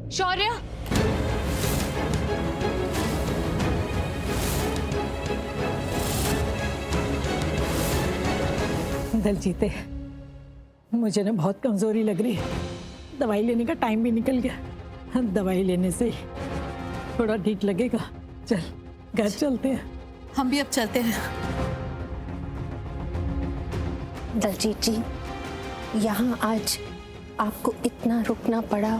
शौर्य, दलजीते, मुझे ना बहुत कमजोरी लग रही है। दवाई लेने का टाइम भी निकल गया। दवाई लेने से थोड़ा ठीक लगेगा। चल घर चलते हैं। हम भी अब चलते हैं। दलजीत जी, यहाँ आज आपको इतना रुकना पड़ा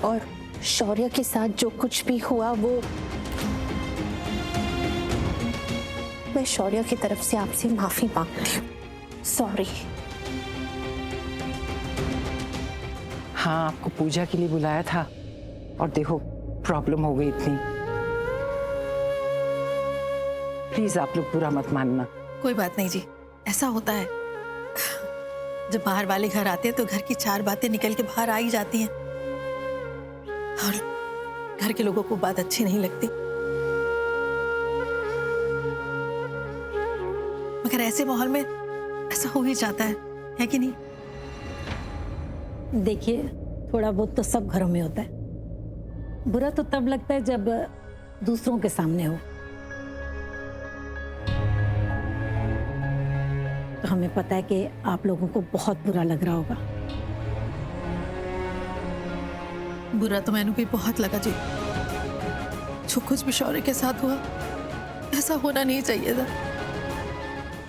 और शौर्य के साथ जो कुछ भी हुआ वो मैं शौर्य की तरफ से आपसे माफी मांगती हूँ। सॉरी। हाँ, आपको पूजा के लिए बुलाया था और देखो प्रॉब्लम हो गई इतनी। प्लीज आप लोग बुरा मत मानना। कोई बात नहीं जी, ऐसा होता है। जब बाहर वाले घर आते हैं तो घर की 4 बातें निकल के बाहर आ ही जाती हैं और घर के लोगों को बात अच्छी नहीं लगती। मगर ऐसे माहौल में ऐसा हो ही जाता है कि नहीं? देखिए, थोड़ा बहुत तो सब घरों में होता है। बुरा तो तब लगता है जब दूसरों के सामने हो। तो हमें पता है कि आप लोगों को बहुत बुरा लग रहा होगा। बुरा तो मैंने भी बहुत लगा जी। जो कुछ भी शौर्य के साथ हुआ ऐसा होना नहीं चाहिए था।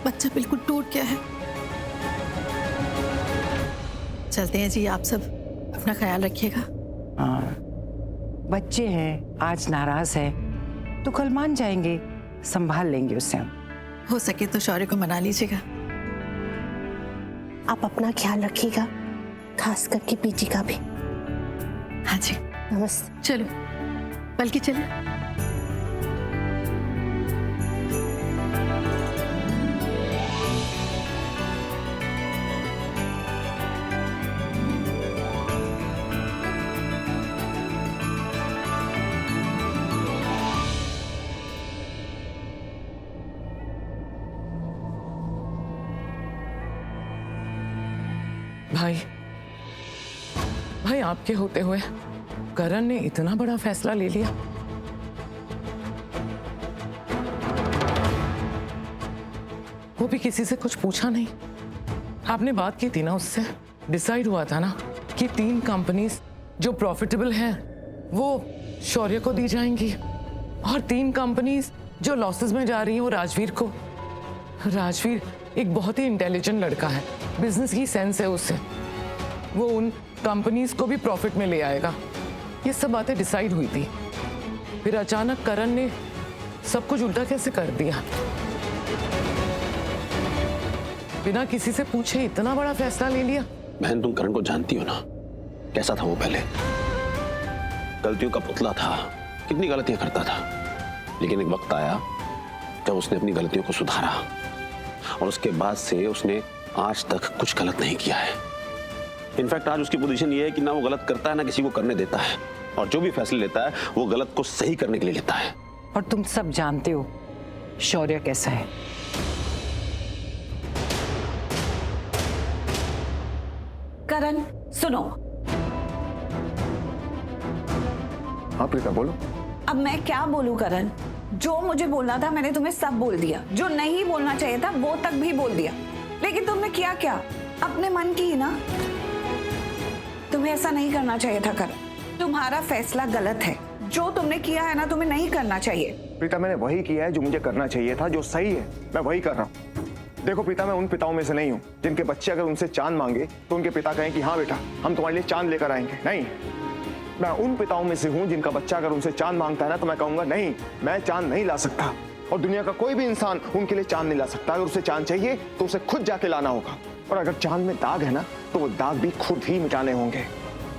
बच्चा बिल्कुल टूट गया है। चलते हैं जी, आप सब अपना ख्याल रखिएगा। हाँ, बच्चे हैं, आज नाराज है तो कल मान जाएंगे, संभाल लेंगे उससे हम। हो सके तो शौर्य को मना लीजिएगा। आप अपना ख्याल रखिएगा, खास करके पीजी का भी। हाँ जी, नमस्ते। चलो बल्कि चलो। भाई आपके होते हुए करण ने इतना बड़ा फैसला ले लिया। वो भी किसी से कुछ पूछा नहीं। आपने बात की थी ना उससे, डिसाइड हुआ था ना कि 3 कंपनीज जो प्रॉफिटेबल हैं वो शौर्य को दी जाएंगी और 3 कंपनीज जो लॉसेस में जा रही हैं वो राजवीर को। राजवीर एक बहुत ही इंटेलिजेंट लड़का है, बिजनेस की सेंस है उससे। वो उन कंपनीज को भी प्रॉफिट में ले आएगा। ये सब बातें डिसाइड हुई थी। फिर अचानक करण ने सब कुछ उल्टा कैसे कर दिया? बिना किसी से पूछे इतना बड़ा फैसला ले लिया। बहन, तुम करण को जानती हो ना, कैसा था वो पहले। गलतियों का पुतला था, कितनी गलतियां करता था। लेकिन एक वक्त आया जब उसने अपनी गलतियों को सुधारा और उसके बाद से उसने आज तक कुछ गलत नहीं किया है। इनफैक्ट आज उसकी पोजीशन ये है कि ना वो गलत करता है ना किसी को करने देता है, और जो भी फैसले लेता है वो गलत को सही करने के लिए लेता है। और तुम सब जानते हो शौर्य कैसा है। करण सुनो। हाँ प्रीता बोलो। अब मैं क्या बोलूं करण? जो मुझे बोलना था मैंने तुम्हें सब बोल दिया। जो नहीं बोलना चाहिए था वो तक भी बोल दिया। लेकिन तुमने किया क्या? अपने मन की ही ना। तुम्हें ऐसा नहीं करना चाहिए था करण। तुम्हारा फैसला गलत है। जो तुमने किया है ना, तुम्हें नहीं करना चाहिए। प्रीता, मैंने वही किया है जो मुझे करना चाहिए था, जो सही है मैं वही कर रहा हूँ। देखो प्रीता, मैं उन पिताओं में से नहीं हूँ जिनके बच्चे अगर उनसे चांद मांगे तो उनके पिता कहें कि हाँ बेटा हम तुम्हारे लिए चांद लेकर आएंगे। नहीं, मैं उन पिताओं में से हूँ जिनका बच्चा अगर उनसे चांद मांगता है ना तो मैं कहूंगा नहीं, मैं चांद नहीं ला सकता। और दुनिया का कोई भी इंसान उनके लिए चांद नहीं ला सकता। अगर उसे चांद चाहिए तो उसे खुद जाके लाना होगा। और अगर चांद में दाग है ना तो वो दाग भी खुद ही मिटाने होंगे।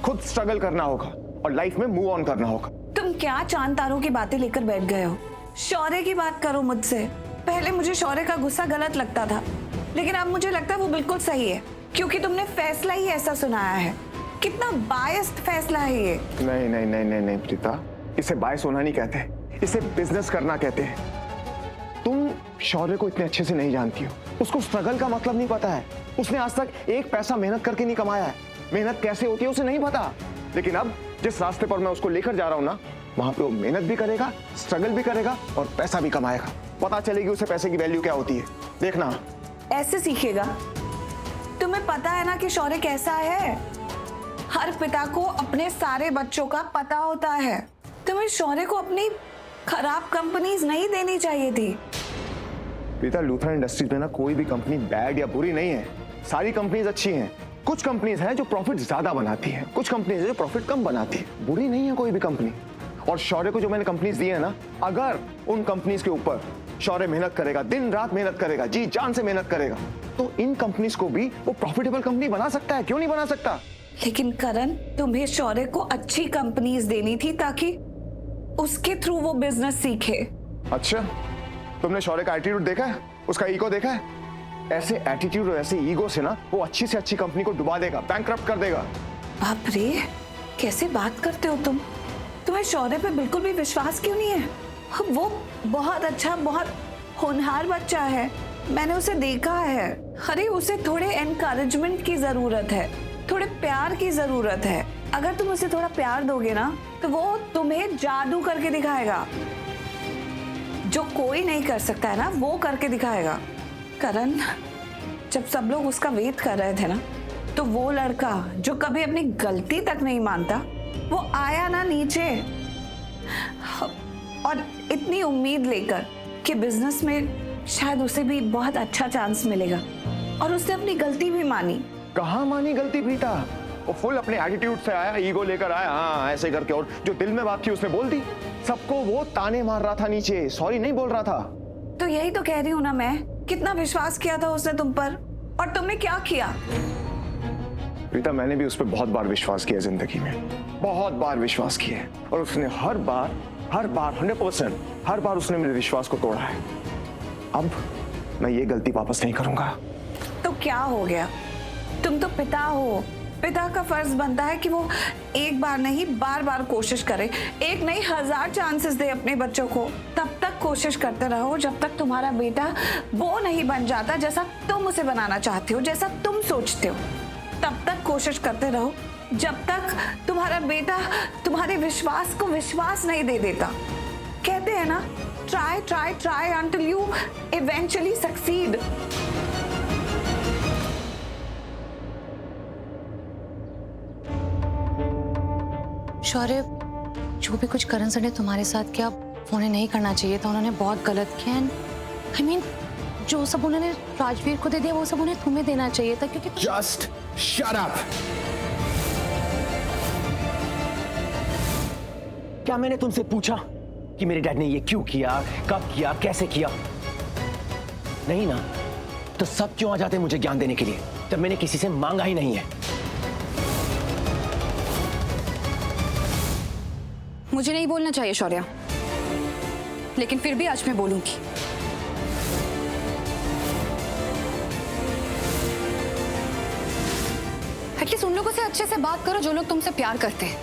खुद स्ट्रगल करना होगा और लाइफ में मूव ऑन करना होगा। तुम क्या चांद तारों की बातें लेकर बैठ गए हो? शौर्य की बात करो मुझसे। पहले मुझे शौर्य का गुस्सा गलत लगता था, लेकिन अब मुझे लगता है वो बिल्कुल सही है, क्योंकि तुमने फैसला ही ऐसा सुनाया है। कितना बायस्ड फैसला है ये। नहीं नहीं नहीं नहीं नहीं प्रीता, इसे बायस होना नहीं कहते, इसे बिजनेस करना कहते हैं। तुम शौर्य को इतने अच्छे से नहीं जानती हो। उसको स्ट्रगल का मतलब नहीं पता है। उसने आज तक एक पैसा मेहनत करके नहीं कमाया है। मेहनत कैसे होती है उसे नहीं पता। लेकिन अब जिस रास्ते पर मैं उसको लेकर जा रहा हूं ना, वहां पे वो मेहनत भी करेगा, स्ट्रगल भी करेगा और पैसा भी कमाएगा। पता चलेगी उसे पैसे की वैल्यू क्या होती है, देखना। ऐसे सीखेगा। तुम्हें पता है ना कि शौर्य कैसा है। हर पिता को अपने सारे बच्चों का पता होता है। तुम्हें शौर्य को अपनी खराब कंपनीज नहीं देनी चाहिए थी। प्रीता, लूथर इंडस्ट्रीज में ना कोई भी कंपनी बैड या बुरी नहीं है। सारी कंपनीज अच्छी हैं। कुछ कंपनीज हैं जो प्रॉफिट ज्यादा बनाती हैं, कुछ कंपनीज हैं जो प्रॉफिट कम बनाती है। बुरी नहीं है कोई भी कंपनी। और शौर्य को जो मैंने कंपनीज दी है ना, अगर उन कंपनीज के ऊपर शौर्य मेहनत करेगा, दिन रात मेहनत करेगा, जी जान से मेहनत करेगा, तो इन कंपनीज को भी वो प्रॉफिटेबल कंपनी बना सकता है। क्यों नहीं बना सकता? लेकिन करण, तुम्हें शौर्य को अच्छी कंपनीज देनी थी ताकि उसके थ्रू वो बिजनेस सीखे। अच्छा, तुमने शौर्य का एटीट्यूड देखा है, उसका ईगो देखा है? ऐसे एटीट्यूड और ऐसे ईगो से ना वो अच्छी से अच्छी कंपनी को डुबा देगा, बैंकक्रप्ट कर देगा। बाप रे, कैसे बात करते हो तुम? तुम्हें शौर्य पे बिल्कुल भी विश्वास क्यों नहीं है? वो बहुत अच्छा, बहुत होनहार बच्चा है। मैंने उसे देखा है। अरे उसे थोड़े एनकरेजमेंट की जरूरत है, थोड़े प्यार की जरूरत है। अगर तुम उसे थोड़ा प्यार दोगे ना, तो वो तुम्हें जादू करके दिखाएगा। जो कोई नहीं कर सकता है ना, वो करके दिखाएगा। करण, जब सब लोग उसका वेट कर रहे थे ना, तो वो लड़का जो कभी अपनी गलती तक नहीं मानता, वो आया ना नीचे, और इतनी उम्मीद लेकर कि बिजनेस में शायद उसे भी बहुत अच्छा चांस मिलेगा, और उसने अपनी गलती भी मानी। कहाँ मानी गलती प्रीता? वो फुल अपने एटीट्यूड से आया, ईगो लेकर आया, हाँ ऐसे करके, और जो दिल में बात थी उसने बोल दी। सबको वो ताने मार रहा था नीचे, सॉरी नहीं बोल रहा था। तो यही तो कह रही हूँ ना मैं, कितना विश्वास किया था उसने तुम पर, और तुमने क्या किया? प्रीता, मैंने भी उस पर बहुत बार विश्वास किया जिंदगी में, बहुत बार विश्वास किया, और उसने हर बार 100%, हर बार उसने मेरे विश्वास को तोड़ा है। अब मैं ये गलती वापस नहीं करूंगा। तो क्या हो गया? तुम तो पिता हो। पिता का फर्ज बनता है कि वो एक बार नहीं, बार बार कोशिश करे, एक नहीं 1000 चांसेस दे अपने बच्चों को। तब तक कोशिश करते रहो जब तक तुम्हारा बेटा वो नहीं बन जाता जैसा तुम उसे बनाना चाहते हो, जैसा तुम सोचते हो। तब तक कोशिश करते रहो जब तक तुम्हारा बेटा तुम्हारे विश्वास को विश्वास नहीं दे देता। कहते हैं ना, try try try until you eventually succeed. Shaurya, जो भी कुछ करण सर ने तुम्हारे साथ किया, उन्हें नहीं करना चाहिए था। उन्होंने बहुत गलत किया। I mean, जो सब उन्होंने राजवीर को दे दिया, वो सब उन्हें तुम्हें देना चाहिए था, क्योंकि Just shut up! क्या मैंने तुमसे पूछा कि मेरे डैड ने ये क्यों किया, कब किया, कैसे किया? नहीं ना, तो सब क्यों आ जाते मुझे ज्ञान देने के लिए, जब मैंने किसी से मांगा ही नहीं है? मुझे नहीं बोलना चाहिए शौर्या, लेकिन फिर भी आज मैं बोलूंगी। एटलीस्ट उन लोगों से अच्छे से बात करो जो लोग तुमसे प्यार करते हैं,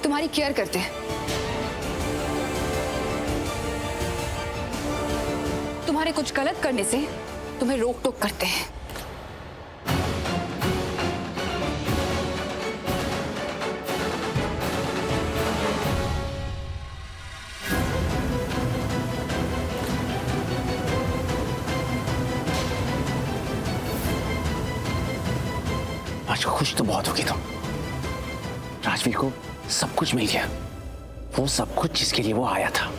तुम्हारी केयर करते हैं। तुम्हारे कुछ गलत करने से तुम्हें रोक टोक करते हैं। आज खुश तो बहुत होगी तुम। राजवीर को सब कुछ मिल गया, वो सब कुछ जिसके लिए वो आया था।